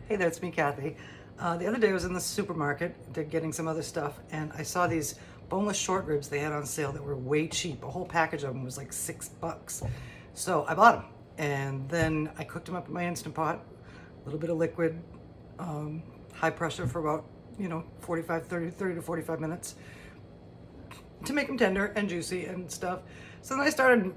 Hey there, it's me, Kathy. The other day I was in the supermarket getting some other stuff, and I saw these boneless short ribs they had on sale that were way cheap. A whole package of them was like $6. So I bought them, and then I cooked them up in my Instant Pot, a little bit of liquid, high pressure for about, 30 to 45 minutes to make them tender and juicy and stuff. So then I started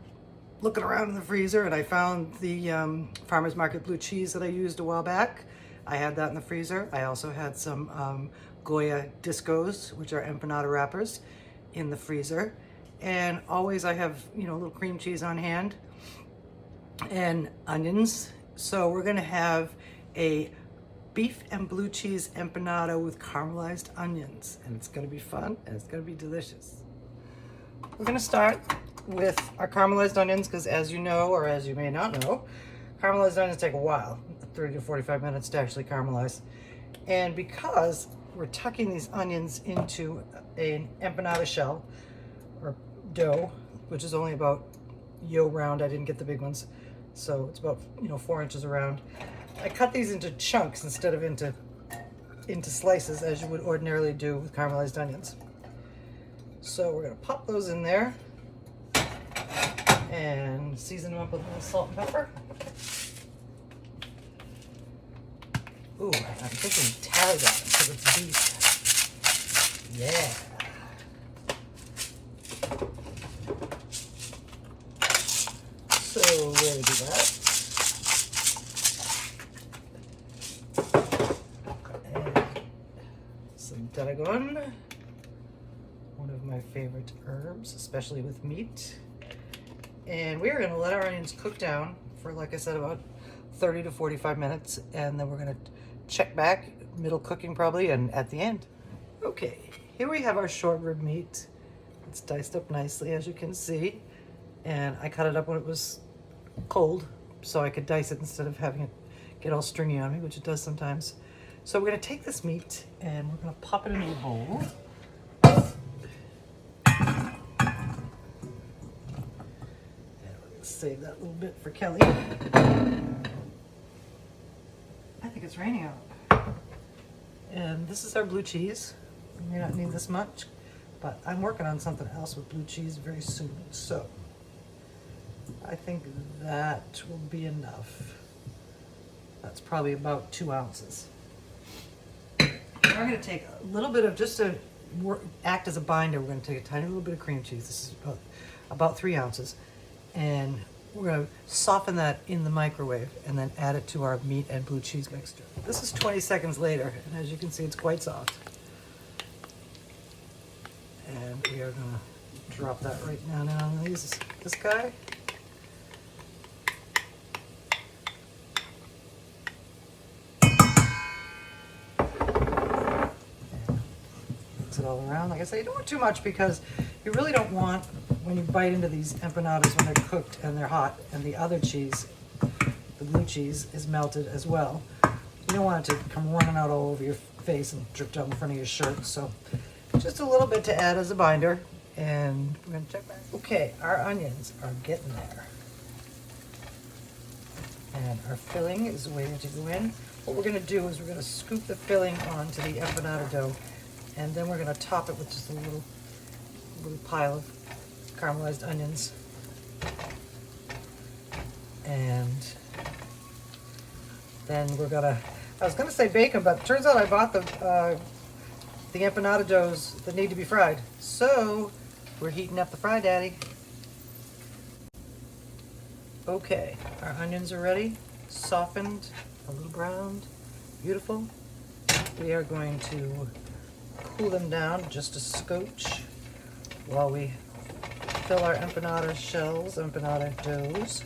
looking around in the freezer, and I found the Farmer's Market blue cheese that I used a while back. I had that in the freezer. I also had some Goya Discos, which are empanada wrappers, in the freezer. And always I have, a little cream cheese on hand and onions. So we're gonna have a beef and blue cheese empanada with caramelized onions. And it's gonna be fun and it's gonna be delicious. We're gonna start with our caramelized onions because, as you know, or as you may not know, caramelized onions take a while, 30 to 45 minutes to actually caramelize. And because we're tucking these onions into an empanada shell or dough, which is only about yo round, I didn't get the big ones, so it's about 4 inches around. I cut these into chunks instead of into slices as you would ordinarily do with caramelized onions. So we're gonna pop those in there and season them up with a little salt and pepper. Ooh, I'm thinking tarragon because it's beef. Yeah. So we're gonna do that. And some tarragon, one of my favorite herbs, especially with meat. And we're gonna let our onions cook down for, like I said, about 30 to 45 minutes, and then we're gonna check back, middle cooking probably, and at the end. Okay, here we have our short rib meat. It's diced up nicely, as you can see, and I cut it up when it was cold, so I could dice it instead of having it get all stringy on me, which it does sometimes. So we're gonna take this meat, and we're gonna pop it into a bowl. Save that little bit for Kelly. I think it's raining out. And this is our blue cheese. We may not need this much, but I'm working on something else with blue cheese very soon. So I think that will be enough. That's probably about 2 ounces. Now we're going to take a little bit of, just to act as a binder, we're going to take a tiny little bit of cream cheese. This is about 3 ounces. And we're going to soften that in the microwave and then add it to our meat and blue cheese mixture. This is 20 seconds later, and as you can see, it's quite soft. And we are going to drop that right down on this guy. Mix it all around. Like I say, you don't want too much because you really don't want, when you bite into these empanadas when they're cooked and they're hot, and the other cheese, the blue cheese, is melted as well, you don't want it to come running out all over your face and drip down the front of your shirt. So just a little bit to add as a binder, and we're going to check back. Okay, our onions are getting there. And our filling is waiting to go in. What we're going to do is we're going to scoop the filling onto the empanada dough, and then we're going to top it with just a little pile of caramelized onions. And then we're gonna, I was gonna say bacon, but it turns out I bought the empanada doughs that need to be fried. So we're heating up the fry daddy. Okay, our onions are ready, softened, a little browned, beautiful. We are going to cool them down just a scotch while we fill our empanada shells, empanada doughs.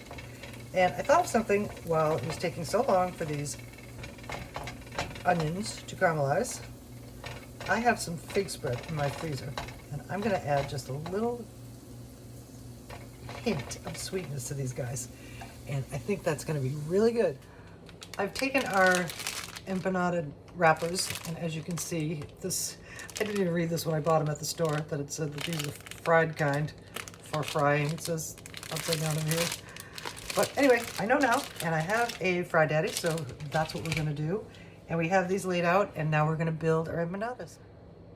And I thought of something while it was taking so long for these onions to caramelize. I have some fig spread in my freezer, and I'm going to add just a little hint of sweetness to these guys. And I think that's going to be really good. I've taken our empanada wrappers, and as you can see, this, I didn't even read this when I bought them at the store, that it said that these are fried kind for frying. It says upside down in here. But anyway, I know now, and I have a fry daddy, so that's what we're gonna do. And we have these laid out, and now we're gonna build our empanadas.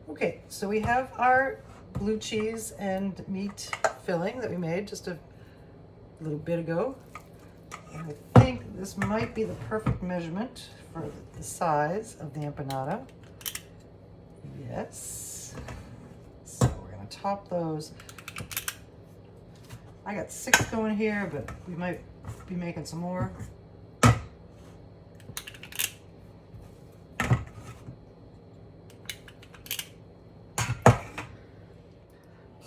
Okay, so we have our blue cheese and meat filling that we made just a little bit ago. And I think this might be the perfect measurement for the size of the empanada. Yes. So we're gonna top those. I got 6 going here, but we might be making some more.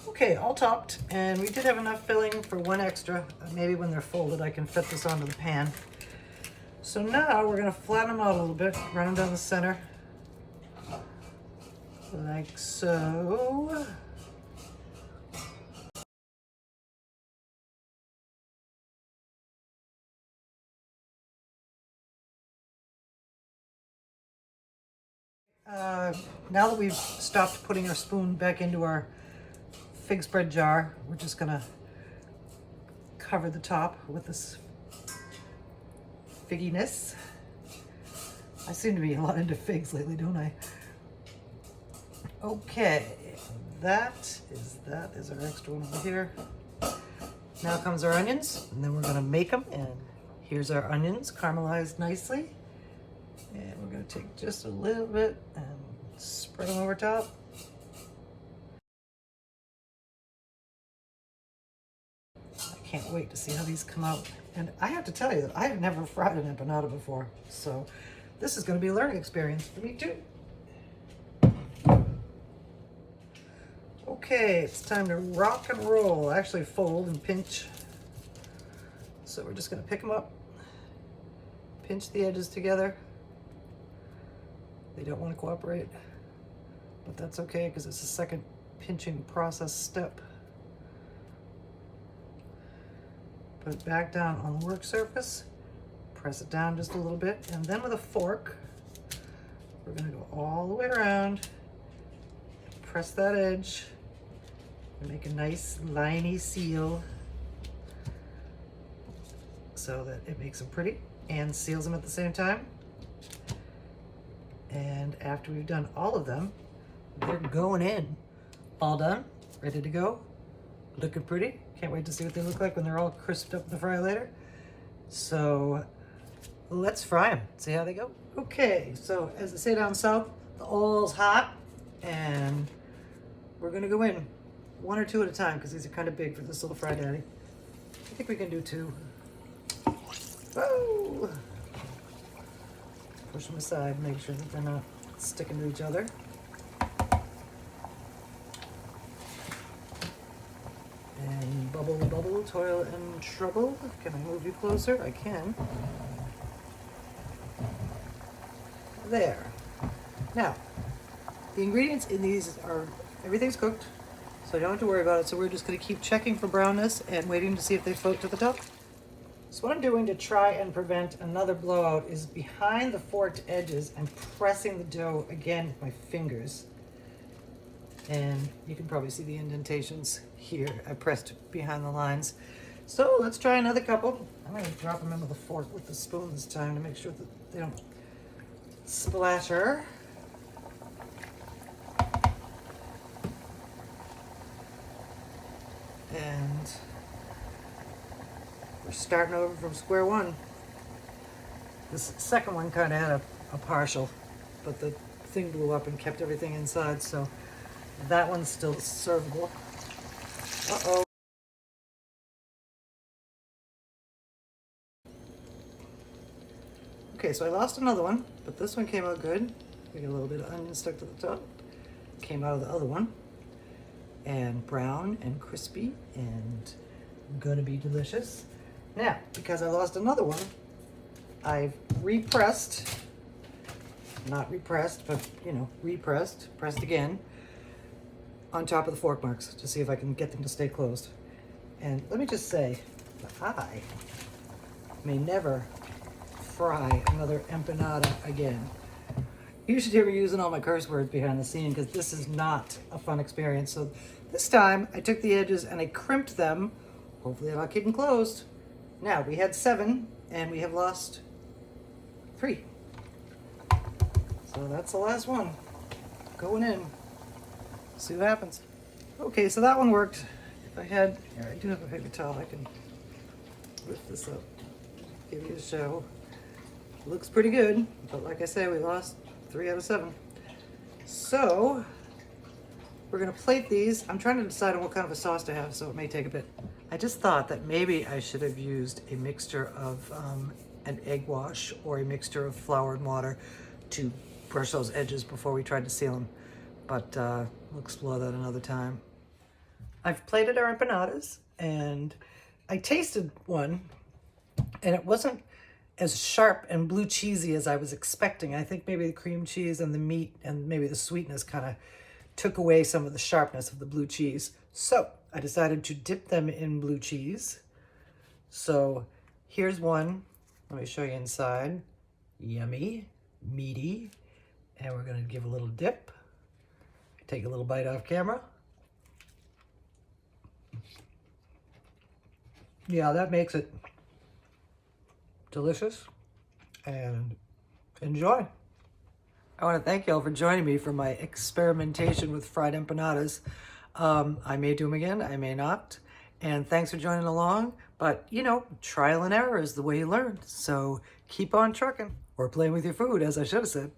Okay, all topped, and we did have enough filling for 1 extra. Maybe when they're folded, I can fit this onto the pan. So now we're gonna flatten them out a little bit, run them down the center, like so. Now that we've stopped putting our spoon back into our fig spread jar, we're just gonna cover the top with this figginess. I seem to be a lot into figs lately, don't I? Okay, that is our extra one over here. Now comes our onions, and then we're gonna make them. And here's our onions, caramelized nicely. And we're gonna take just a little bit and spread them over top. I can't wait to see how these come out. And I have to tell you that I have never fried an empanada before, so this is gonna be a learning experience for me too. Okay, it's time to rock and roll. Actually fold and pinch. So we're just gonna pick them up, pinch the edges together. They don't want to cooperate, but that's okay because it's the second pinching process step. Put it back down on the work surface, press it down just a little bit, and then with a fork, we're gonna go all the way around, press that edge, and make a nice liney seal so that it makes them pretty and seals them at the same time. And after we've done all of them, they're going in. All done, ready to go, looking pretty. Can't wait to see what they look like when they're all crisped up in the fryer later. So let's fry them, see how they go. Okay, so as they say down south, the oil's hot, and we're gonna go in 1 or 2 at a time because these are kind of big for this little fry daddy. I think we can do 2. Whoa! Push them aside, make sure that they're not sticking to each other. And bubble, bubble, toil and trouble. Can I move you closer? I can. There. Now, the ingredients in these are, everything's cooked, so you don't have to worry about it. So we're just gonna keep checking for brownness and waiting to see if they float to the top. So what I'm doing to try and prevent another blowout is behind the forked edges, I'm pressing the dough again with my fingers. And you can probably see the indentations here. I pressed behind the lines. So let's try another couple. I'm gonna drop them in with a fork with the spoon this time to make sure that they don't splatter. And we're starting over from square one. This second one kind of had a partial, but the thing blew up and kept everything inside, so that one's still servable. Uh-oh. Okay, so I lost another one, but this one came out good. We got a little bit of onion stuck to the top. Came out of the other one. And brown and crispy and gonna be delicious. Now, because I lost another one, I've repressed, not repressed, but you know, repressed, pressed again on top of the fork marks to see if I can get them to stay closed. And let me just say that I may never fry another empanada again. You should hear me using all my curse words behind the scene because this is not a fun experience. So this time I took the edges and I crimped them. Hopefully I'll keep them closed. Now we had 7 and we have lost 3. So that's the last one. Going in. See what happens. Okay, so that one worked. If I had, here, I do have a paper towel. I can lift this up, give you a show. Looks pretty good, but like I say, we lost 3 out of 7. So we're gonna plate these. I'm trying to decide on what kind of a sauce to have, so it may take a bit. I just thought that maybe I should have used a mixture of an egg wash or a mixture of flour and water to brush those edges before we tried to seal them. But we'll explore that another time. I've plated our empanadas, and I tasted one, and it wasn't as sharp and blue cheesy as I was expecting. I think maybe the cream cheese and the meat and maybe the sweetness kind of took away some of the sharpness of the blue cheese. So I decided to dip them in blue cheese. So here's one. Let me show you inside. Yummy, meaty. And we're gonna give a little dip. Take a little bite off camera. Yeah, that makes it delicious, and enjoy. I want to thank you all for joining me for my experimentation with fried empanadas. I may do them again, I may not. And thanks for joining along. But, you know, trial and error is the way you learn. So keep on trucking, or playing with your food, as I should have said.